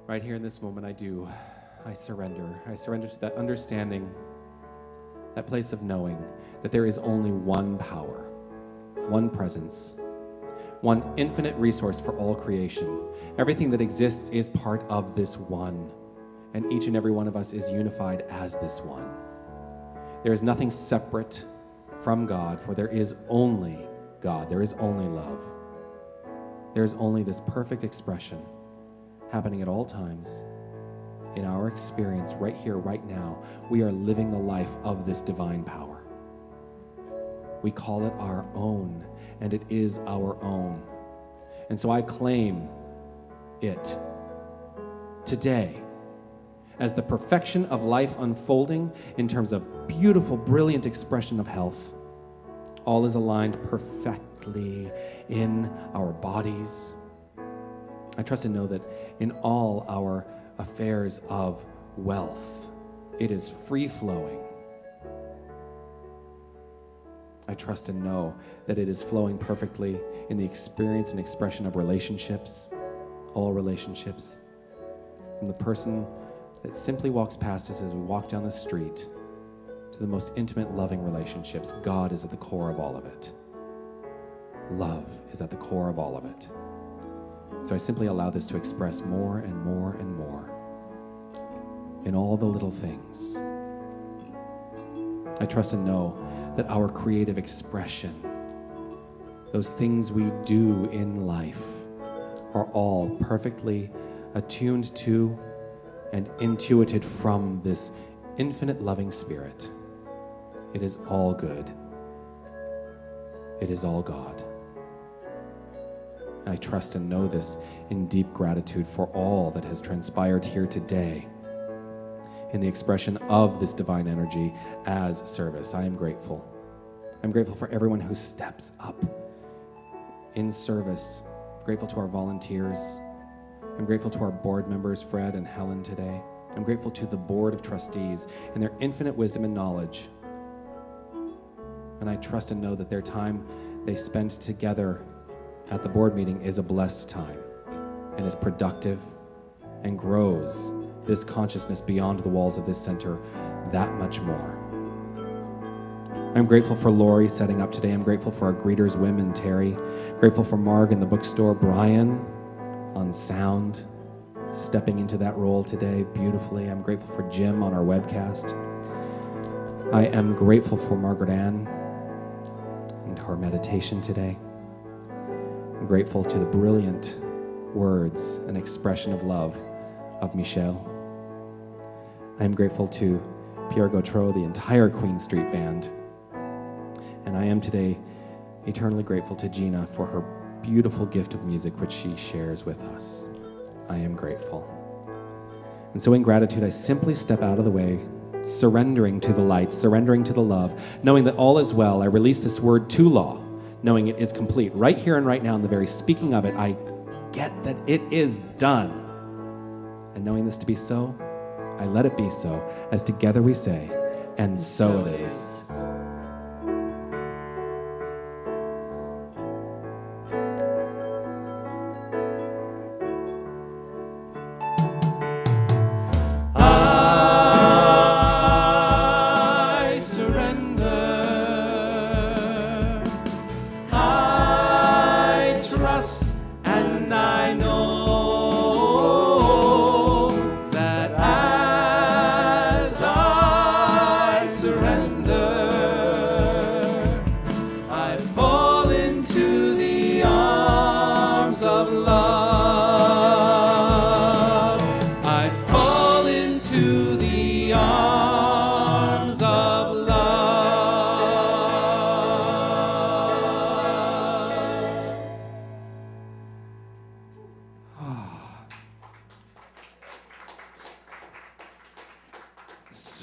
S5: Right here in this moment, I surrender. I surrender to that understanding, that place of knowing that there is only one power, one presence, one infinite resource for all creation. Everything that exists is part of this one. and each and every one of us is unified as this one. There is nothing separate from God, for there is only God. There is only love. There is only this perfect expression happening at all times in our experience right here, right now. We are living the life of this divine power. We call it our own, and it is our own. And so I claim it today as the perfection of life unfolding in terms of beautiful, brilliant expression of health. All is aligned perfectly in our bodies. I trust and know that in all our affairs of wealth, it is free-flowing. I trust and know that it is flowing perfectly in the experience and expression of relationships, all relationships, from the person that simply walks past us as we walk down the street to the most intimate, loving relationships. God is at the core of all of it. Love is at the core of all of it. So I simply allow this to express more and more and more in all the little things. I trust and know that our creative expression, those things we do in life, are all perfectly attuned to and intuited from this infinite loving spirit. It is all good. It is all God. I trust and know this in deep gratitude for all that has transpired here today in the expression of this divine energy as service. I am grateful. I'm grateful for everyone who steps up in service. I'm grateful to our volunteers. I'm grateful to our board members, Fred and Helen, today. I'm grateful to the board of trustees and their infinite wisdom and knowledge. And I trust and know that their time they spend together at the board meeting is a blessed time and is productive and grows this consciousness beyond the walls of this center that much more. I'm grateful for Lori setting up today. I'm grateful for our greeters, Wim and Terry. Grateful for Marg in the bookstore, Brian on sound, stepping into that role today beautifully. I'm grateful for Jim on our webcast. I am grateful for Margaret Ann and her meditation today. I'm grateful to the brilliant words and expression of love of Michelle. I am grateful to Pierre Gautreau, the entire Queen Street Band. And I am today eternally grateful to Gina for her beautiful gift of music which she shares with us. I am grateful. And so in gratitude, I simply step out of the way, surrendering to the light, surrendering to the love, knowing that all is well. I release this word to law, knowing it is complete. Right here and right now, in the very speaking of it, I get that it is done. And knowing this to be so, I let it be so, as together we say, and so it is.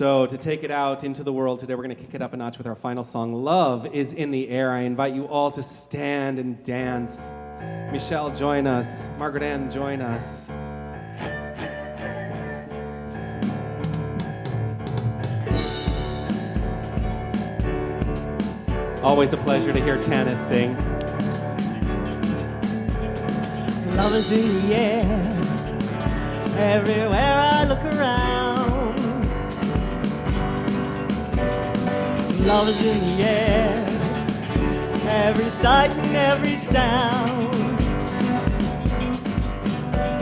S5: So to take it out into the world today, we're going to kick it up a notch with our final song, Love is in the Air. I invite you all to stand and dance. Michelle, join us. Margaret Ann, join us. Always a pleasure to hear Tanis sing.
S2: Love is in the air, everywhere I look around. Love is in the air, every sight and every sound.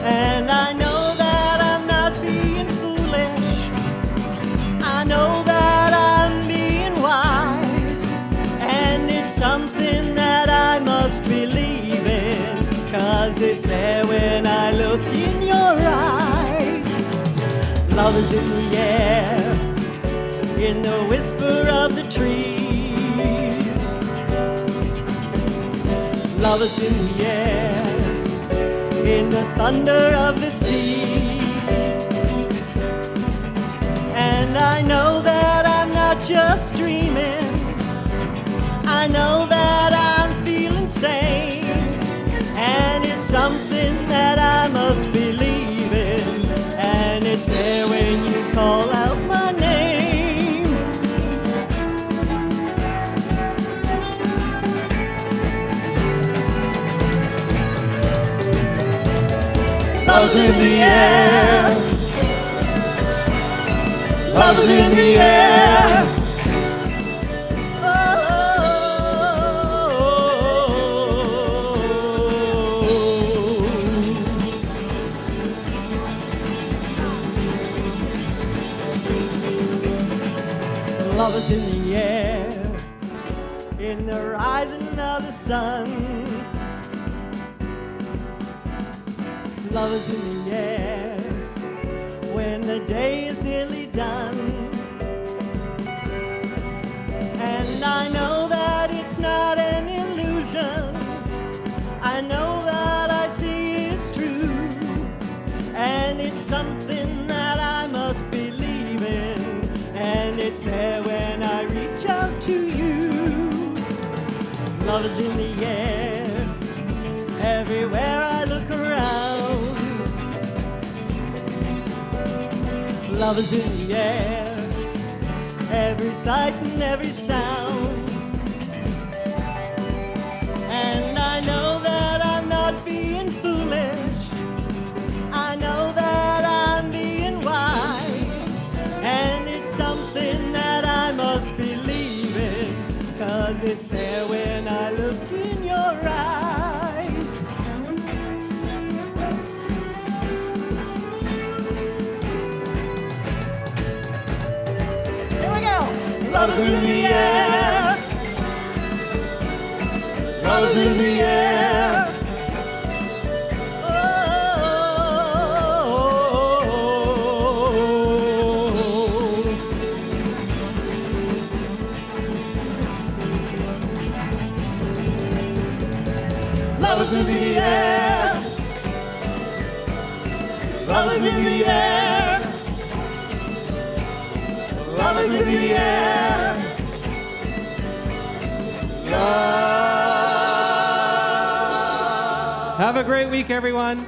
S2: And I know that I'm not being foolish is in the air, in the whisper of the trees. Love is in the air, in the thunder of the sea. And I know that I'm not just dreaming, I know that I'm feeling sane, and it's something that I must believe in, and it's there when you call out my name. Love's in the air, love's in the air. Love is in the air, in the rising of the sun. Love is in the air, when the day is nearly done. And I know that it's not an illusion, I know that I see is true, and it's something that I must believe in, and it's there when I reach out to you. Love is in the air, everywhere I look around. Love is in the air, every sight and every sound. And I know that I'm not being foolish, I know that I'm being wise, and it's something that I must believe in, 'cause it's there when I look in your eyes. Here we go. Love is in the air, love is in the air. Love is in the air, love is in the air, love is in the air, love.
S3: Have a great week, everyone.